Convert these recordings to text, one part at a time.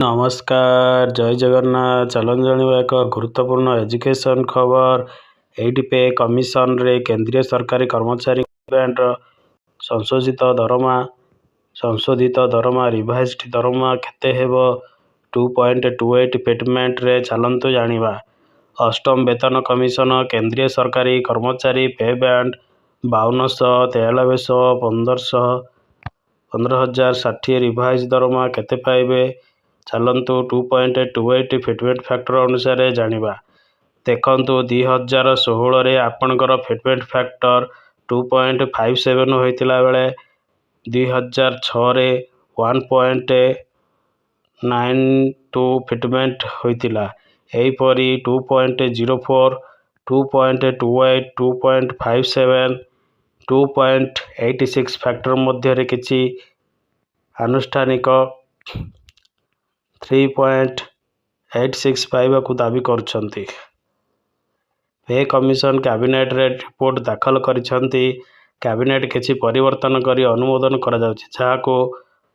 ନମସ୍କାର, ଜୟ ଜଗନ୍ନାଥ। ଚାଲନ୍ତୁ ଜାଣିବା ଏକ ଗୁରୁତ୍ୱପୂର୍ଣ୍ଣ ଏଜୁକେସନ୍ ଖବର। ଏଇଠି ପେ କମିଶନରେ କେନ୍ଦ୍ରୀୟ ସରକାରୀ କର୍ମଚାରୀ ବ୍ୟାଣ୍ଡର ସଂଶୋଧିତ ଦରମା ରିଭାଇଜ୍ଡ ଦରମା କେତେ ହେବ? 2.28 ପେମେଣ୍ଟରେ ଚାଲନ୍ତୁ ଜାଣିବା। ଅଷ୍ଟମ ବେତନ କମିଶନ କେନ୍ଦ୍ରୀୟ ସରକାରୀ କର୍ମଚାରୀ ପେ ବ୍ୟାଣ୍ଡ 52,000, 93,000, 15,060 ରିଭାଇଜ୍ ଦରମା କେତେ ପାଇବେ? ଚାଲନ୍ତୁ 2.28 ଫିଟମେଣ୍ଟ ଫ୍ୟାକ୍ଟର ଅନୁସାରେ ଜାଣିବା। ଦେଖନ୍ତୁ 2016ରେ ଆପଣଙ୍କର ଫିଟମେଣ୍ଟ ଫ୍ୟାକ୍ଟର 2.57 ହୋଇଥିଲା ବେଳେ 2006ରେ 1.92 ଫିଟମେଣ୍ଟ ହୋଇଥିଲା। ଏହିପରି 2.04, 2.28, 2.57, 2.86 ଫ୍ୟାକ୍ଟର ମଧ୍ୟରେ କିଛି ଆନୁଷ୍ଠାନିକ 3.86 ପାଇବାକୁ ଦାବି କରୁଛନ୍ତି। ପେ କମିଶନ କ୍ୟାବିନେଟରେ ରିପୋର୍ଟ ଦାଖଲ କରିଛନ୍ତି। କ୍ୟାବିନେଟ କିଛି ପରିବର୍ତ୍ତନ କରି ଅନୁମୋଦନ କରାଯାଉଛି, ଯାହାକୁ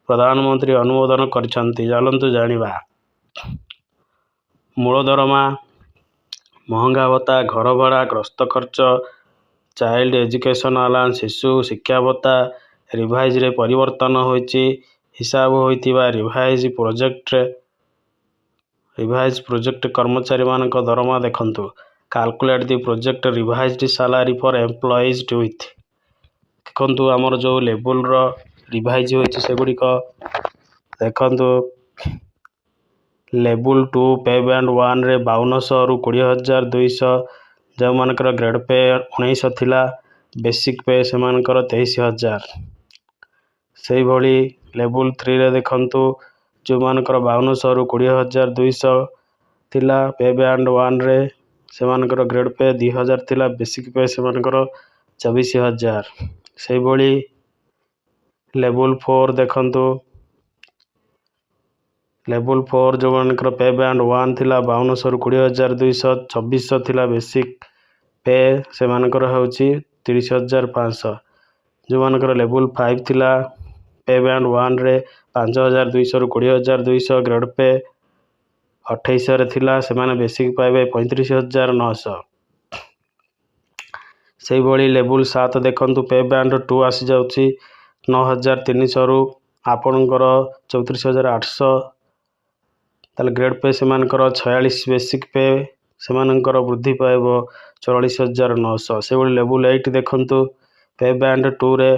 ପ୍ରଧାନମନ୍ତ୍ରୀ ଅନୁମୋଦନ କରିଛନ୍ତି। ଚାଲନ୍ତୁ ଜାଣିବା। ମୂଳ ଦରମା, ମହଙ୍ଗା ଭତ୍ତା, ଘର ଭଡ଼ା, ଗସ୍ତ ଖର୍ଚ୍ଚ, ଚାଇଲ୍ଡ ଏଜୁକେସନ ଆଲାଉନ୍ସ, ଶିଶୁ ଶିକ୍ଷା ଭତ୍ତା। ରିଭାଇଜରେ ପରିବର୍ତ୍ତନ ହୋଇଛି। ହିସାବ ହୋଇଥିବା ରିଭାଇଜ ପ୍ରୋଜେକ୍ଟ କର୍ମଚାରୀମାନଙ୍କ ଦରମା ଦେଖନ୍ତୁ। Calculate the project revised salary for employees with. ଦେଖନ୍ତୁ ଆମର ଯେଉଁ ଲେବୁଲର ରିଭାଇଜ ହୋଇଛି ସେଗୁଡ଼ିକ ଦେଖନ୍ତୁ। ଲେବୁଲ 2 ପେ ବ୍ୟାଣ୍ଡ 1ରେ 52,000ରୁ 20,200, ଯେଉଁମାନଙ୍କର ଗ୍ରେଡ୍ ପେ 19,000 ଥିଲା। ବେସିକ୍ ପେ ସେମାନଙ୍କର 23,000। ସେହିଭଳି ଲେବୁଲ 3ରେ ଦେଖନ୍ତୁ, ଯେଉଁମାନଙ୍କର 52,000ରୁ 20,200 ଥିଲା ପେ ବ୍ୟାଣ୍ଡ 1ରେ, ସେମାନଙ୍କର ଗ୍ରେଡ୍ ପେ 2,000 ଥିଲା। ବେସିକ୍ ପେ ସେମାନଙ୍କର 24,000। ସେହିଭଳି ଲେବୁଲ 4 ଦେଖନ୍ତୁ। ଲେବୁଲ 4 ଯେଉଁମାନଙ୍କର ପେ ବ୍ୟାଣ୍ଡ 1 ଥିଲା 52,000ରୁ 20,200, 24,000 ଥିଲା ବେସିକ୍ ପେ, ସେମାନଙ୍କର ହେଉଛି 30,500। ଯେଉଁମାନଙ୍କର ଲେବୁଲ 5 ଥିଲା ପେ ବ୍ୟାଣ୍ଡ 1ରେ 5,200ରୁ 20,200, ଗ୍ରେଡ୍ ପେ 28,000ରେ ଥିଲା, ସେମାନେ ବେସିକ୍ ପାଇବେ 35,900। ସେହିଭଳି ଲେବୁଲ 7 ଦେଖନ୍ତୁ। ପେ ବ୍ୟାଣ୍ଡ 2 ଆସିଯାଉଛି 9,300ରୁ ଆପଣଙ୍କର 34,800, ତାହେଲେ ଗ୍ରେଡ୍ ପେ ସେମାନଙ୍କର 46, ବେସିକ୍ ପେ ସେମାନଙ୍କର ବୃଦ୍ଧି ପାଇବ 44,900। ସେହିଭଳି ଲେବୁଲ 8 ଦେଖନ୍ତୁ। ପେ ବ୍ୟାଣ୍ଡ 2ରେ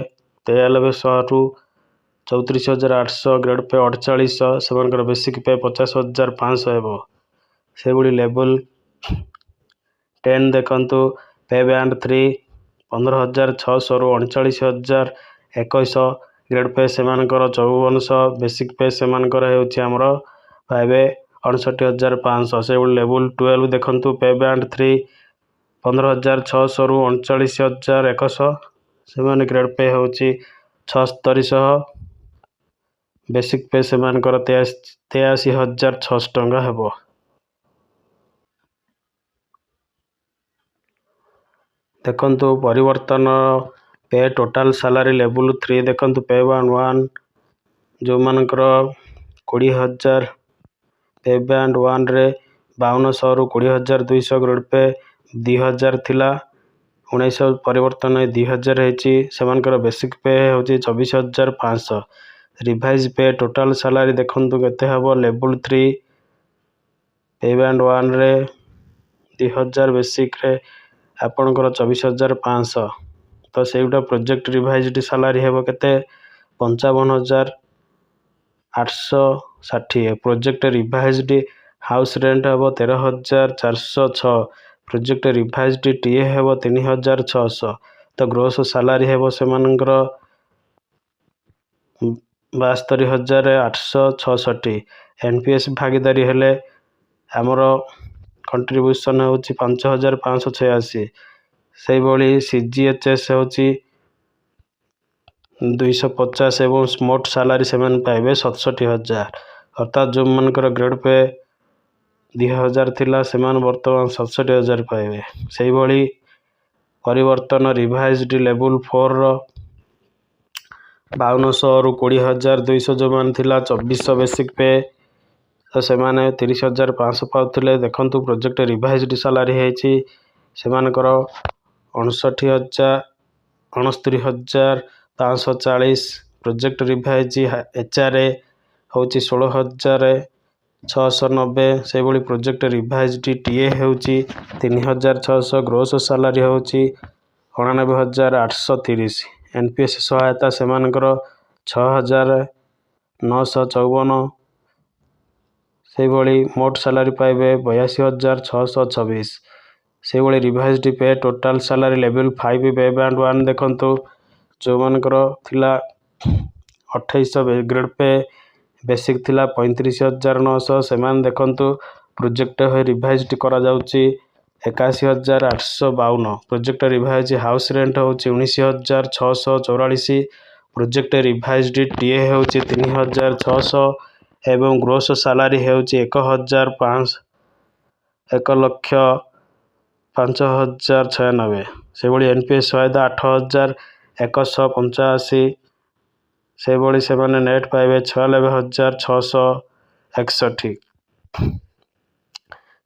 93,000ରୁ 34,800, ଗ୍ରେଡ୍ ପେ 48,000, ସେମାନଙ୍କର ବେସିକ୍ ପେ 50,500 ହେବ। ସେହିଭଳି ଲେବୁଲ 10 ଦେଖନ୍ତୁ। ପେ ବ୍ୟାଣ୍ଡ 3 15,600ରୁ 39,100, ଗ୍ରେଡ୍ ପେ ସେମାନଙ୍କର 54,000, ବେସିକ୍ ପେ ସେମାନଙ୍କର ହେଉଛି ଆମର ପାଇବେ 59,500। ସେହିଭଳି ଲେବୁଲ 12 ଦେଖନ୍ତୁ। ପେ ବ୍ୟାଣ୍ଡ 3 15,600ରୁ 39,100, ସେମାନେ ଗ୍ରେଡ୍ ପେ ହେଉଛି 76,000, ବେସିକ୍ ପେ ସେମାନଙ୍କର 83,600 ଟଙ୍କା ହେବ। ଦେଖନ୍ତୁ ପରିବର୍ତ୍ତନ ପେ ଟୋଟାଲ ସାଲାରୀ ଲେବୁଲ 3 ଦେଖନ୍ତୁ। ପେ ବ୍ୟାଣ୍ଡ 1 ଯେଉଁମାନଙ୍କର 20,000, ପେ ବ୍ୟାଣ୍ଡ 1ରେ 52,000ରୁ 20,200, ଗ୍ରେଡ୍ ପେ 2,000 ଥିଲା, 19,000 ପରିବର୍ତ୍ତନ 2,000 ହେଇଛି, ସେମାନଙ୍କର ବେସିକ୍ ପେ ହେଉଛି 24,500। ରିଭାଇଜ ପେ ଟୋଟାଲ ସାଲାରୀ ଦେଖନ୍ତୁ କେତେ ହେବ। ଲେବୁଲ 3 ପେ ବ୍ୟାଣ୍ଡ 1ରେ 2,000, ବେସିକ୍ରେ ଆପଣଙ୍କର 24,500, ତ ସେଇଟା ପ୍ରୋଜେକ୍ଟ ରିଭାଇଜ୍ଡ ସାଲାରୀ ହେବ କେତେ? 55,860। ପ୍ରୋଜେକ୍ଟ ରିଭାଇଜ୍ଡ ହାଉସ୍ ରେଣ୍ଟ ହେବ 13,406। ପ୍ରୋଜେକ୍ଟ ରିଭାଇଜ୍ଡ ଟିଏ ହେବ 3,600। ତ ଗ୍ରୋସ୍ ସାଲାରୀ ହେବ ସେମାନଙ୍କର 72,866। ଏନ୍ପିଏସ୍ ଭାଗିଦାରୀ ହେଲେ ଆମର କଣ୍ଟ୍ରିବ୍ୟୁସନ୍ ହେଉଛି 5,586। ସେହିଭଳି CGHS ହେଉଛି 250 ଏବଂ ମୋଟ ସାଲାରୀ ସେମାନେ ପାଇବେ 67,000। ଅର୍ଥାତ୍ ଯେଉଁମାନଙ୍କର ଗ୍ରେଡ୍ ପେ 2,000 ଥିଲା, ସେମାନେ ବର୍ତ୍ତମାନ 67,000 ପାଇବେ। ସେହିଭଳି ପରିବର୍ତ୍ତନ ରିଭାଇଜ୍ଡ ଲେବୁଲ 4ର 52,000ରୁ 20,200 ଯେଉଁମାନେ ଥିଲା 24,000 ବେସିକ୍ ପେ, तो सेमाने 30,500 पाउथिले देखंतु प्रोजेक्ट रिवाइज्ड सैलरी हेछि सेमानकर 59,540 प्रोजेक्ट रिवाइज एचआरए होछि 16,690 से भली प्रोजेक्ट रिवाइज टीए होछि 3,600 ग्रोस सैलरी होछि 99,830 एनपीएस सहायता सेमानकर 6,954 से भली मोट सैलरी पाइबे 82,626 से भली रिवाइज्ड पे टोटल सैलरी लेवल 5 पे बैंड 1 देखंतु जो मानकर थिला 2800 ग्रेड पे बेसिक थिला 35,900 सेमान देखंतु प्रोजेक्ट रिवाइज्ड करा जाउची 81,852 प्रोजेक्ट रिवाइज हाउस रेंट होची 19,644 प्रोजेक्ट रिवाइज्ड टीए होची 3,600 एवं ग्रोस सैलरी होची 1,05,96 से भली एनपीएस सहायता 8,185 से भली से माने नेट पाइबे 96,661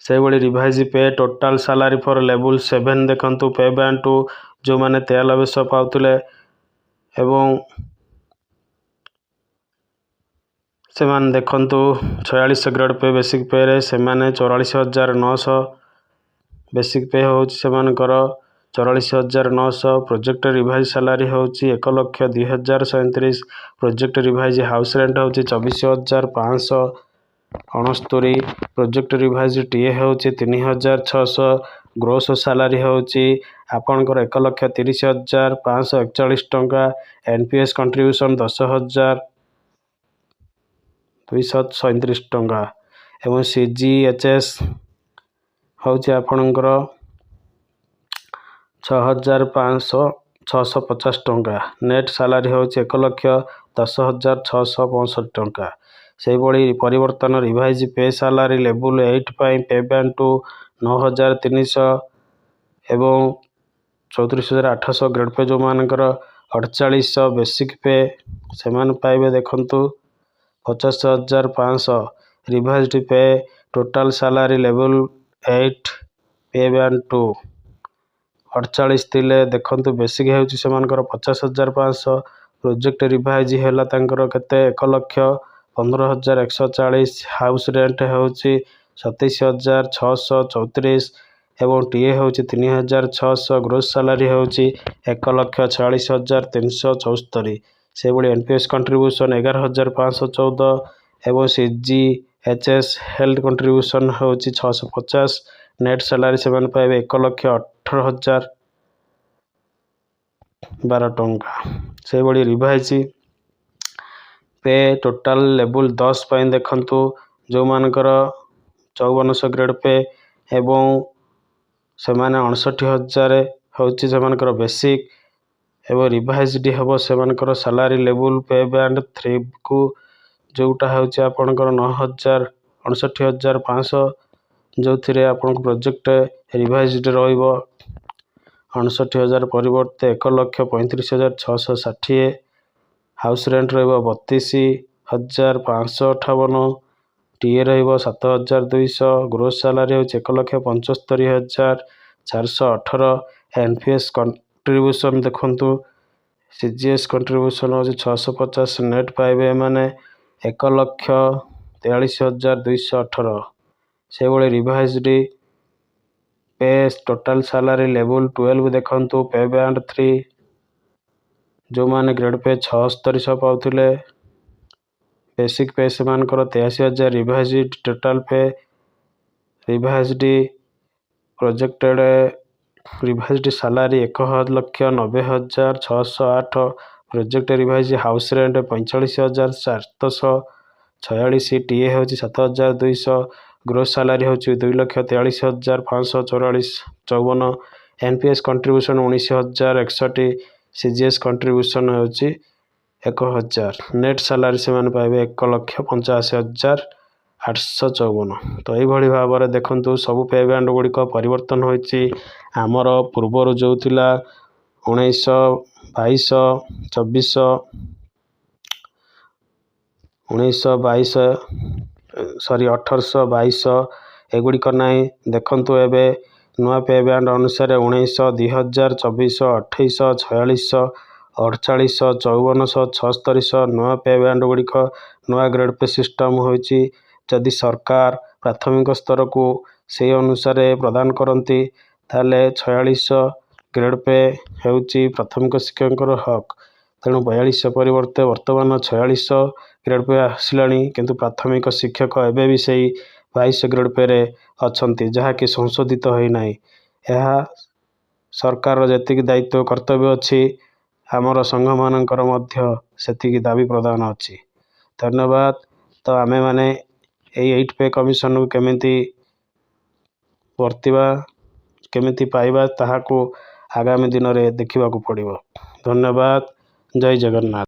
से भली रिवाइज पे टोटल सैलरी फॉर लेवल 7 देखंतु पे बैंड 2 जो माने 9300 पाउथिले एवं से माने देखंतु 46 ग्रेड पे बेसिक पे रे से माने 44,900 बेसिक पे होची से मानकर 44,900 प्रोजेक्ट रिवाइज सैलरी होची 1,02,137 प्रोजेक्ट रिवाइज हाउस रेंट होची 24,569 प्रोजेक्ट रिवाइज टीए होची 3,600 ग्रोस सैलरी होची आपनकर 1,30,541 टंका एनपीएस कंट्रीब्यूशन 10,237 टंका एवं सीजीएचएस होची आपनकर 6,650 टंका नेट सैलरी होची 1,10,665 टंका से भली परिवर्तन रिवाइज पे सैलरी लेवल 8 पे बैंड 2 9,300 एवं 34,800 ग्रेड पे जो मानकर 4800 बेसिक पे से मान पाइबे देखंतु 50,500 रिवाइज्ड पे टोटल सैलरी लेवल 8 पे बैंड 2 48 थिले देखंतु बेसिक हेउची सेमानकर 50,500 प्रोजेक्ट रिवाइज हैला तांकर केते 1,15,140 हाउस रेंट हेउची 27,634 एवं टीए होची 3,600 ग्रोस सैलरी होची 1,46,374 से भली एनपीएस कंट्रीब्यूशन 11,514 एवं सीजीएचएस हेल्थ कंट्रीब्यूशन होची 650 नेट सैलरी से मान पाइबे 1,18,012 टंका से भली रिवाइज पे टोटल लेवल 10 पे देखंतु जो मानकर 5400 ग्रेड पे एवं से माने 59,000 होची से मानकर बेसिक एवं रिवाइज्ड हबो से मानकर सैलरी लेवल पे बैंड 3 को जोटा होची आपनकर 9,59,500 जो थिरे आपन प्रोजेक्ट रिवाइज्ड रहइबो 59,000 परिवर्ते 1,35,660 हाउस रेंट रहइबो 32,558 टीए रहइबो 7,200 ग्रोस सैलरी होची 1,75,418 एनपीएस कंट्रीब्यूशन देखंतु सीजीएस कंट्रीब्यूशन होची 650 नेट पाइबे माने 1,43,218 से भली रिवाइज्ड पे टोटल सैलरी लेवल 12 देखंतु पे बैंड 3 जो माने ग्रेड पे 7600 पाउथिले बेसिक पे से मानकर 83,000 रिवाइज्ड टोटल पे revised projected revised salary 1,90,608 project revise house rent 45,446 TA होची 7,200 ग्रोस सैलरी होची 2,43,554 एनपीएस कंट्रीब्यूशन 19,061 सीजीएस कंट्रीब्यूशन होची 1,000 नेट सैलरी से मान पाइबे 1,85,854 तो यही भाव में देखंतु सबु पे बैंड गुड़िक परिवर्तन होची आमर पूर्वर जो थिला 1900 2200 1922 1800, 2200 ଏଗୁଡ଼ିକ ନାହିଁ। ଦେଖନ୍ତୁ ଏବେ ନୂଆ ପେ ବ୍ୟାଣ୍ଡ ଅନୁସାରେ 1900, 2000, 2400, 2800, 4600, 4800, 5400, 7600 ନୂଆ ପେ ବ୍ୟାଣ୍ଡ ଗୁଡ଼ିକ ନୂଆ ଗ୍ରେଡ୍ ପେ ସିଷ୍ଟମ ହୋଇଛି। ଯଦି ସରକାର ପ୍ରାଥମିକ ସ୍ତରକୁ ସେହି ଅନୁସାରେ ପ୍ରଦାନ କରନ୍ତି ତାହେଲେ 4600 ଗ୍ରେଡ୍ ପେ ହେଉଛି ପ୍ରାଥମିକ ଶିକ୍ଷକଙ୍କର ହକ୍। ତେଣୁ 4200 ପରିବର୍ତ୍ତେ ବର୍ତ୍ତମାନ 4600 ଗ୍ରେଡ୍ ପେ ଆସିଲାଣି, କିନ୍ତୁ ପ୍ରାଥମିକ ଶିକ୍ଷକ ଏବେ ବି ସେଇ 2200 ଗ୍ରେଡ୍ ପେରେ ଅଛନ୍ତି, ଯାହାକି ସଂଶୋଧିତ ହୋଇନାହିଁ। ଏହା ସରକାରର ଯେତିକି ଦାୟିତ୍ୱ କର୍ତ୍ତବ୍ୟ ଅଛି, ଆମର ସଂଘମାନଙ୍କର ମଧ୍ୟ ସେତିକି ଦାବି ପ୍ରଦାନ ଅଛି। ଧନ୍ୟବାଦ। ତ ଆମେମାନେ ଏଇ 8 ପେ କମିଶନକୁ କେମିତି ବର୍ତ୍ତିବା, କେମିତି ପାଇବା, ତାହାକୁ ଆଗାମୀ ଦିନରେ ଦେଖିବାକୁ ପଡ଼ିବ। ଧନ୍ୟବାଦ। ଜୟ ଜଗନ୍ନାଥ।